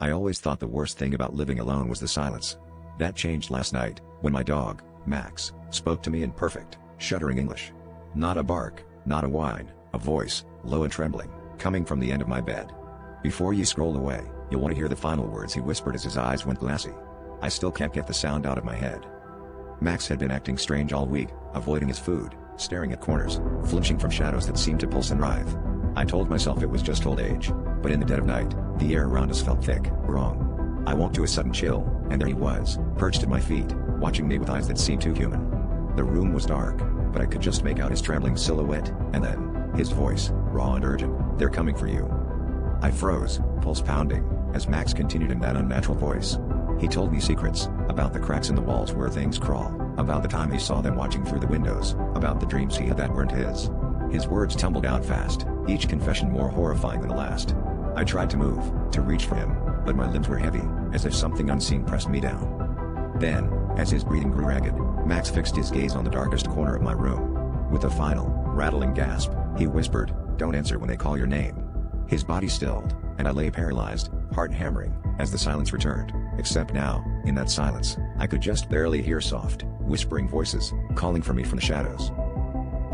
I always thought the worst thing about living alone was the silence. That changed last night, when my dog, Max, spoke to me in perfect, shuddering English. Not a bark, not a whine, a voice, low and trembling, coming from the end of my bed. "Before you scroll away, you'll want to hear the final words," he whispered as his eyes went glassy. I still can't get the sound out of my head. Max had been acting strange all week, avoiding his food, staring at corners, flinching from shadows that seemed to pulse and writhe. I told myself it was just old age, but in the dead of night, the air around us felt thick, wrong. I woke to a sudden chill, and there he was, perched at my feet, watching me with eyes that seemed too human. The room was dark, but I could just make out his trembling silhouette, and then, his voice, raw and urgent, "They're coming for you." I froze, pulse pounding, as Max continued in that unnatural voice. He told me secrets, about the cracks in the walls where things crawl, about the time he saw them watching through the windows, about the dreams he had that weren't his. His words tumbled out fast, each confession more horrifying than the last. I tried to move, to reach for him, but my limbs were heavy, as if something unseen pressed me down. Then, as his breathing grew ragged, Max fixed his gaze on the darkest corner of my room. With a final, rattling gasp, he whispered, "Don't answer when they call your name." His body stilled, and I lay paralyzed, heart hammering, as the silence returned, except now, in that silence, I could just barely hear soft, whispering voices, calling for me from the shadows.